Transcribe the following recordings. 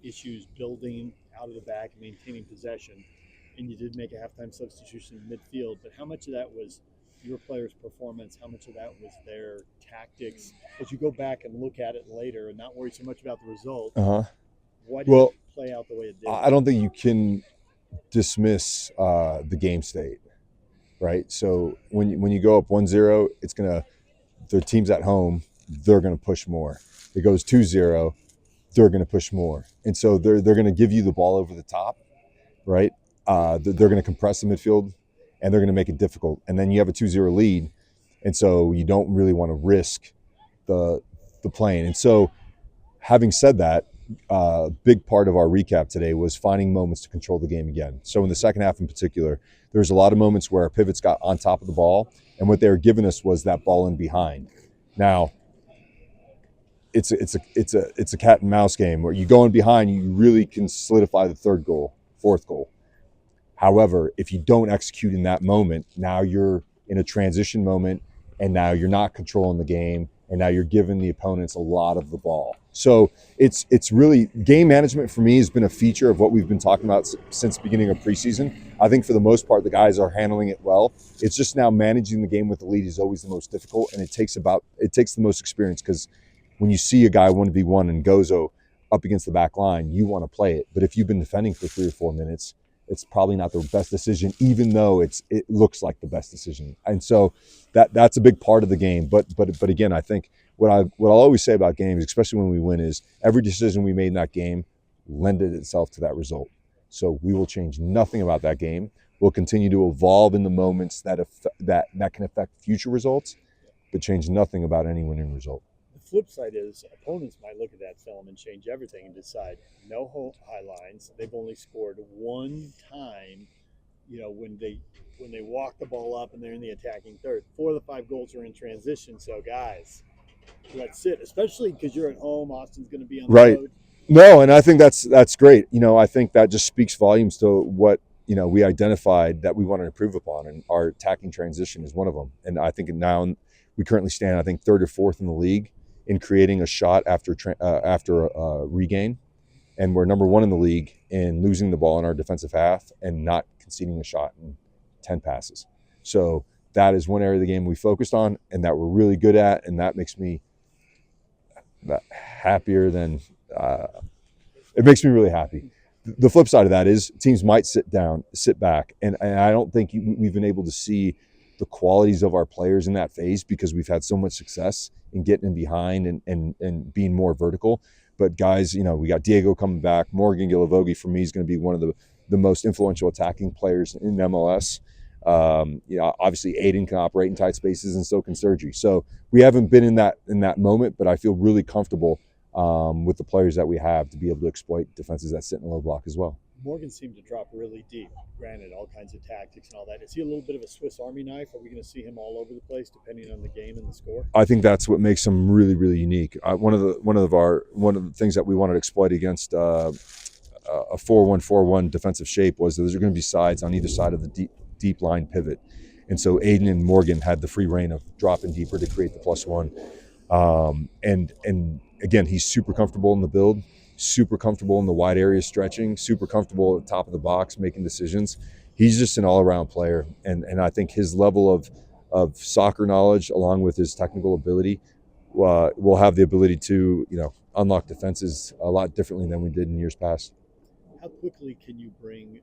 issues building out of the back and maintaining possession, and you did make a halftime substitution in midfield. But how much of that was your players' performance? How much of that was their tactics? As you go back and look at it later and not worry so much about the result, Uh-huh. why did Well, it play out the way it did? I don't think you can dismiss the game state, right? So when you go up 1-0, it's going to, the team's at home, they're going to push more. It goes 2-0, they're going to push more. And so they're going to give you the ball over the top, right? They're going to compress the midfield, and they're going to make it difficult. And then you have a 2-0 lead, and so you don't really want to risk the playing. And so having said that, a big part of our recap today was finding moments to control the game again. So in the second half in particular, there was a lot of moments where our pivots got on top of the ball, and what they were giving us was that ball in behind. Now, it's a cat and mouse game where you go in behind, you really can solidify the third goal, fourth goal. However, if you don't execute in that moment, now you're in a transition moment, and now you're not controlling the game, and now you're giving the opponents a lot of the ball. So it's really, game management for me has been a feature of what we've been talking about since the beginning of preseason. I think for the most part, the guys are handling it well. It's just now managing the game with the lead is always the most difficult, and it takes the most experience, because when you see a guy 1v1 and Gozo up against the back line, you want to play it. But if you've been defending for 3 or 4 minutes, it's probably not the best decision, even though it looks like the best decision. And so that's a big part of the game. But again, I think what I'll always say about games, especially when we win, is every decision we made in that game lended itself to that result. So we will change nothing about that game. We'll continue to evolve in the moments that can affect future results, but change nothing about any winning result. The flip side is opponents might look at that film and change everything and decide no high lines. They've only scored one time, when they walk the ball up and they're in the attacking third. 4 of the 5 goals are in transition. So guys, let's sit, especially because you're at home. Austin's going to be on the road. No, and I think that's great. I think that just speaks volumes to what we identified that we want to improve upon, and our attacking transition is one of them. And I think now we currently stand, I think, 3rd or 4th in the league in creating a shot after regain, and we're number 1 in the league in losing the ball in our defensive half and not conceding a shot in 10 passes. So that is one area of the game we focused on and that we're really good at, and that makes me happier than it makes me really happy. The flip side of that is teams might sit back, and I don't think we've been able to see the qualities of our players in that phase because we've had so much success in getting in behind and being more vertical. But guys, we got Diego coming back. Morgan Gilavogi, for me, is going to be one of the most influential attacking players in MLS. Obviously Aiden can operate in tight spaces, and so can Sergi. So we haven't been in that moment, but I feel really comfortable with the players that we have to be able to exploit defenses that sit in low block as well. Morgan seemed to drop really deep. Granted, all kinds of tactics and all that. Is he a little bit of a Swiss Army knife? Are we going to see him all over the place depending on the game and the score? I think that's what makes him really, really unique. One of the things that we wanted to exploit against a 4-1-4-1 defensive shape was that there's going to be sides on either side of the deep line pivot, and so Aiden and Morgan had the free reign of dropping deeper to create the +1. And again, he's super comfortable in the build, super comfortable in the wide area stretching, super comfortable at the top of the box making decisions. He's just an all-around player, and I think his level of soccer knowledge, along with his technical ability, will have the ability to unlock defenses a lot differently than we did in years past. How quickly can you bring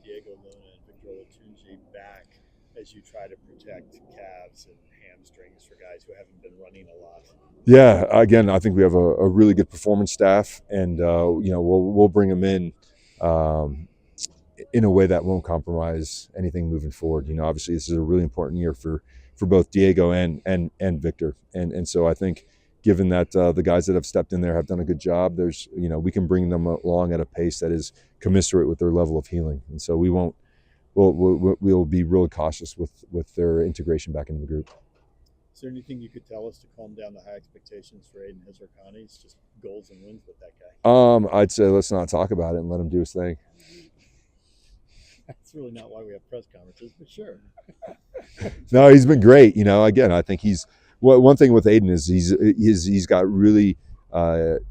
Diego Luna and Victor Olatunji back as you try to protect calves and hamstrings for guys who haven't been running a lot? Yeah, again, I think we have a really good performance staff, and we'll bring them in a way that won't compromise anything moving forward. Obviously this is a really important year for both Diego and Victor, and so I think given that the guys that have stepped in there have done a good job, there's we can bring them along at a pace that is commensurate with their level of healing, and so we'll be really cautious with their integration back into the group. Is there anything you could tell us to calm down the high expectations for Aiden Hezarkhani? It's just goals and wins with that guy. I'd say let's not talk about it and let him do his thing. That's really not why we have press conferences, but sure. No, he's been great. Again, I think he's one thing with Aiden is he's got really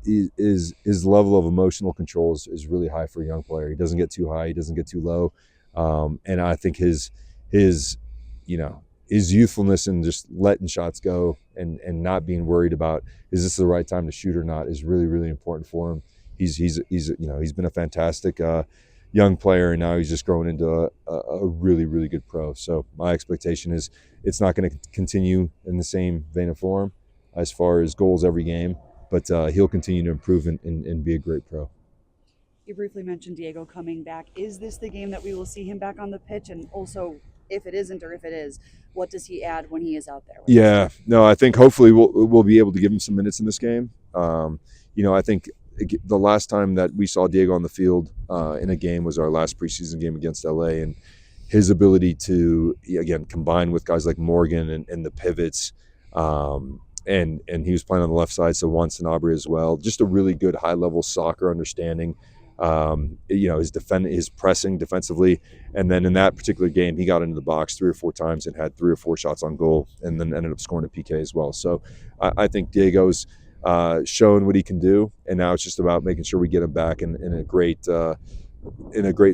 his level of emotional control is really high for a young player. He doesn't get too high, he doesn't get too low, and I think his you know his youthfulness and just letting shots go and not being worried about is this the right time to shoot or not is really really important for him. He's been a fantastic young player, and now he's just growing into a really really good pro. So my expectation is it's not going to continue in the same vein of form as far as goals every game, but he'll continue to improve and be a great pro. You briefly mentioned Diego coming back. Is this the game that we will see him back on the pitch? And also, if it isn't or if it is, what does he add when he is out there? Yeah, no, I think hopefully we'll be able to give him some minutes in this game. I think the last time that we saw Diego on the field in a game was our last preseason game against LA, and his ability to again combine with guys like Morgan and the pivots. And he was playing on the left side, so Juan Sanabria as well. Just a really good high-level soccer understanding. His pressing defensively, and then in that particular game, he got into the box 3 or 4 times and had 3 or 4 shots on goal, and then ended up scoring a PK as well. So I think Diego's shown what he can do, and now it's just about making sure we get him back in a great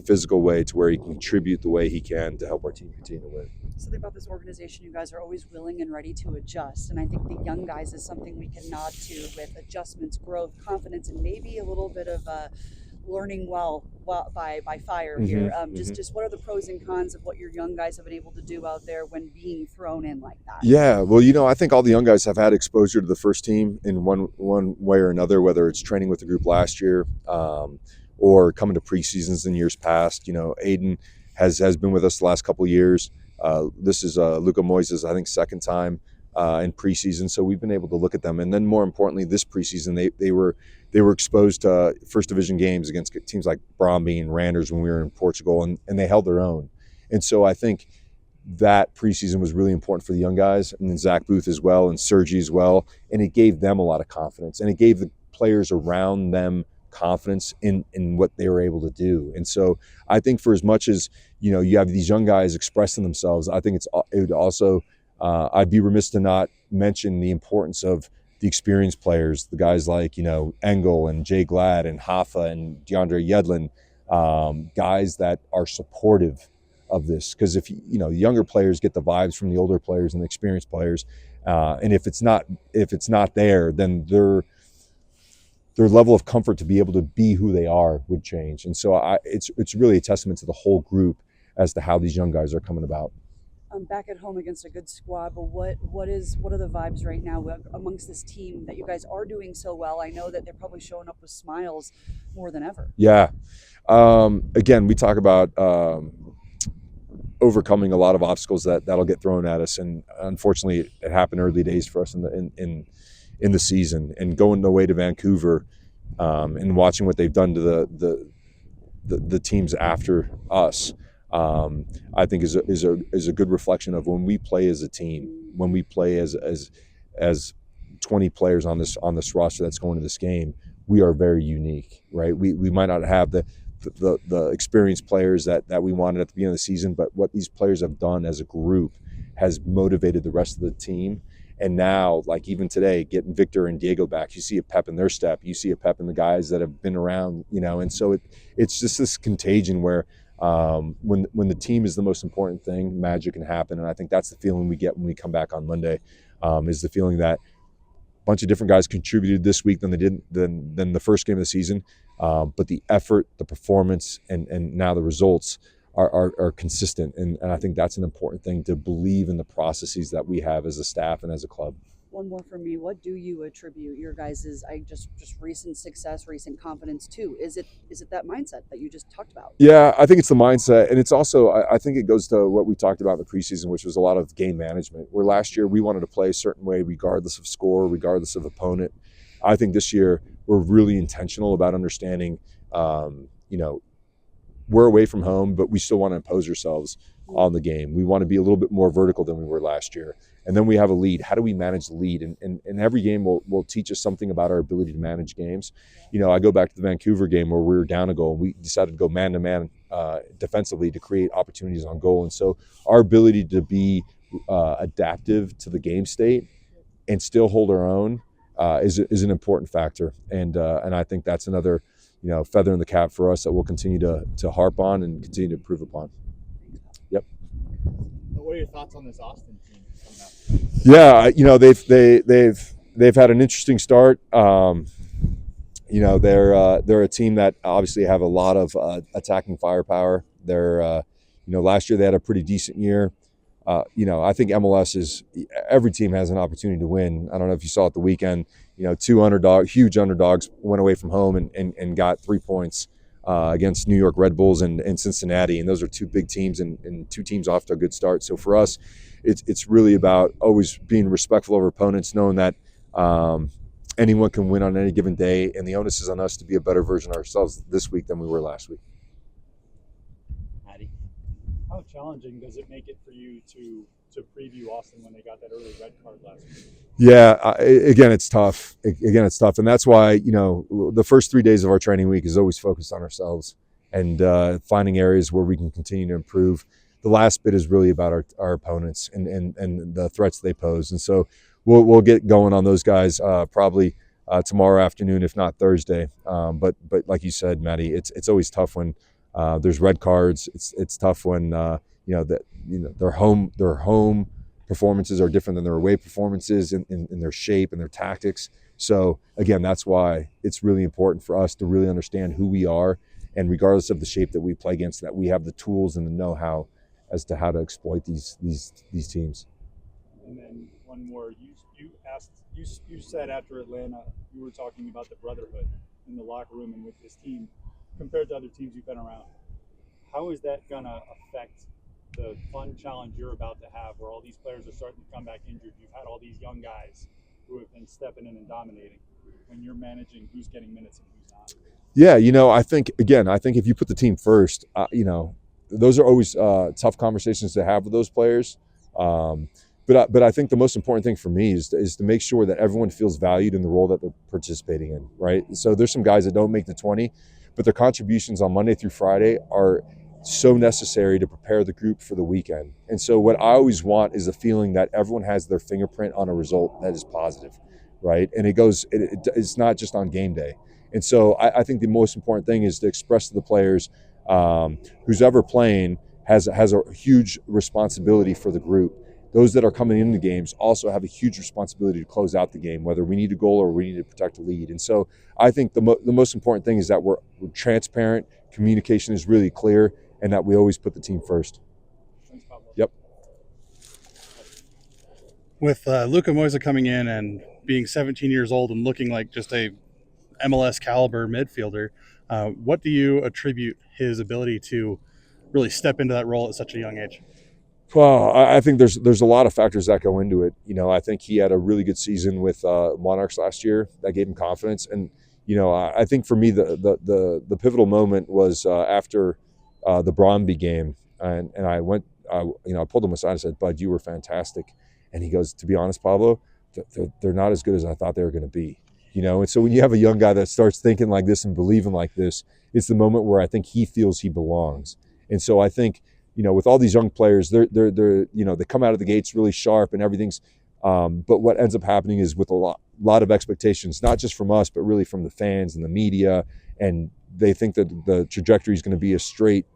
physical way to where he can contribute the way he can to help our team continue to win. Something about this organization, you guys are always willing and ready to adjust, and I think the young guys is something we can nod to with adjustments, growth, confidence, and maybe a little bit of learning by fire here. Just what are the pros and cons of what your young guys have been able to do out there when being thrown in like that? Yeah, well, I think all the young guys have had exposure to the first team in one way or another, whether it's training with the group last year or coming to preseasons in years past. Aiden has been with us the last couple of years. This is Luca Moises, I think, second time in preseason, so we've been able to look at them. And then more importantly, this preseason, they were exposed to first division games against teams like Bromby and Randers when we were in Portugal, and they held their own. And so I think that preseason was really important for the young guys, and then Zach Booth as well, and Sergi as well, and it gave them a lot of confidence, and it gave the players around them confidence in what they were able to do. And so I think for as much as you have these young guys expressing themselves, I think it would also I'd be remiss to not mention the importance of the experienced players, the guys like Engel and Jay Glad and Hoffa and DeAndre Yedlin, guys that are supportive of this. Because if younger players get the vibes from the older players and the experienced players, and if it's not there, then their level of comfort to be able to be who they are would change. And so it's really a testament to the whole group as to how these young guys are coming about. Back at home against a good squad, but what are the vibes right now amongst this team that you guys are doing so well? I know that they're probably showing up with smiles more than ever. Yeah. Again, we talk about overcoming a lot of obstacles that'll get thrown at us, and unfortunately, it happened early days for us in the season. And going away to Vancouver and watching what they've done to the teams after us. I think is a good reflection of when we play as a team, when we play as 20 players on this roster that's going to this game, we are very unique, right? We might not have the experienced players that we wanted at the beginning of the season, but what these players have done as a group has motivated the rest of the team. And now, like even today, getting Victor and Diego back, you see a pep in their step, you see a pep in the guys that have been around, and so it's just this contagion where when the team is the most important thing, magic can happen. And I think that's the feeling we get when we come back on Monday, is the feeling that a bunch of different guys contributed this week than the first game of the season. But the effort, the performance, and now the results are consistent. And I think that's an important thing, to believe in the processes that we have as a staff and as a club. One more from me. What do you attribute your guys' just recent success, recent confidence to? Is it that mindset that you just talked about? Yeah, I think it's the mindset, and it's also I think it goes to what we talked about in the preseason, which was a lot of game management. Where last year we wanted to play a certain way, regardless of score, regardless of opponent. I think this year we're really intentional about understanding. We're away from home, but we still want to impose ourselves on the game. We want to be a little bit more vertical than we were last year. And then we have a lead. How do we manage the lead? And every game will teach us something about our ability to manage games. I go back to the Vancouver game where we were down a goal, and we decided to go man-to-man defensively to create opportunities on goal. And so our ability to be adaptive to the game state and still hold our own is an important factor, and I think that's another feather in the cap for us that we'll continue to harp on and continue to improve upon. Yep. What are your thoughts on this Austin team coming up? Yeah, they've had an interesting start. They're a team that obviously have a lot of attacking firepower. They're last year they had a pretty decent year. I think MLS is every team has an opportunity to win. I don't know if you saw it the weekend. Two huge underdogs went away from home and got 3 points against New York Red Bulls and Cincinnati, and those are two big teams and two teams off to a good start. So for us, it's really about always being respectful of our opponents, knowing that anyone can win on any given day, and the onus is on us to be a better version of ourselves this week than we were last week. Maddie, How challenging does it make it for you to preview Austin when they got that early red card last week? Yeah, again, it's tough. And that's why the first 3 days of our training week is always focused on ourselves and finding areas where we can continue to improve. The last bit is really about our opponents and the threats they pose, and so we'll get going on those guys probably tomorrow afternoon, if not Thursday. But like you said, Maddie, it's always tough when there's red cards. It's tough when their home performances are different than their away performances in their shape and their tactics. So again, that's why it's really important for us to really understand who we are, and regardless of the shape that we play against, that we have the tools and the know-how as to how to exploit these teams. And then one more, you said after Atlanta, you were talking about the brotherhood in the locker room and with this team compared to other teams you've been around. How is that gonna affect the fun challenge you're about to have, where all these players are starting to come back injured? You've had all these young guys who have been stepping in and dominating. When you're managing who's getting minutes and who's not. Yeah, I think if you put the team first, those are always tough conversations to have with those players. But I think the most important thing for me is to make sure that everyone feels valued in the role that they're participating in, right? So there's some guys that don't make the 20, but their contributions on Monday through Friday are so necessary to prepare the group for the weekend. And so what I always want is a feeling that everyone has their fingerprint on a result that is positive, right? And it's not just on game day. And so I think the most important thing is to express to the players, who's ever playing has a huge responsibility for the group. Those that are coming into games also have a huge responsibility to close out the game, whether we need a goal or we need to protect a lead. And so I think the most important thing is that we're transparent, communication is really clear, and that we always put the team first. Thanks, Pablo. Yep. with Luka Moisa coming in and being 17 years old and looking like just a MLS caliber midfielder, what do you attribute his ability to really step into that role at such a young age? Well, I think there's a lot of factors that go into it. I think he had a really good season with Monarchs last year that gave him confidence. And, I think for me, the pivotal moment was after the Brøndby game. And I went, I pulled him aside and said, "Bud, you were fantastic." And he goes, "To be honest, Pablo, they're not as good as I thought they were going to be." And so when you have a young guy that starts thinking like this and believing like this, it's the moment where I think he feels he belongs. And so I think, with all these young players, they come out of the gates really sharp and everything's, but what ends up happening is with a lot of expectations, not just from us, but really from the fans and the media, and they think that the trajectory is going to be a straight,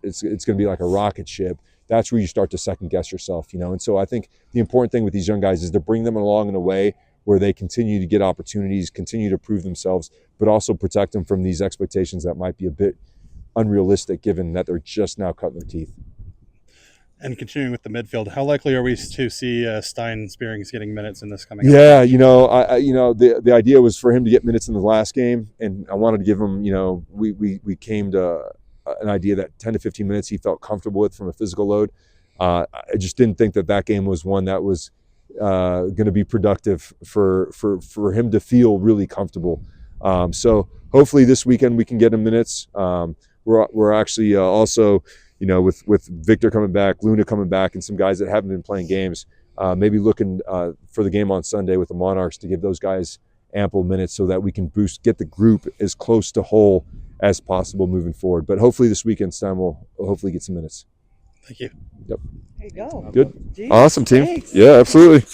it's going to be like a rocket ship. That's where you start to second guess yourself, And so I think the important thing with these young guys is to bring them along in a way where they continue to get opportunities, continue to prove themselves, but also protect them from these expectations that might be a bit unrealistic given that they're just now cutting their teeth. And continuing with the midfield, how likely are we to see Stein Spearings getting minutes in this coming up? Yeah, the idea was for him to get minutes in the last game, and I wanted to give him, we came to an idea that 10 to 15 minutes he felt comfortable with from a physical load. I just didn't think that game was one that was going to be productive for him to feel really comfortable. So hopefully this weekend we can get him minutes. We're actually also, with Victor coming back, Luna coming back, and some guys that haven't been playing games, maybe looking for the game on Sunday with the Monarchs to give those guys ample minutes so that we can get the group as close to whole as possible moving forward. But hopefully this weekend, Stein will hopefully get some minutes. Thank you. Yep. There you go. Good. Jeez, Awesome, team. thanks. Yeah, absolutely.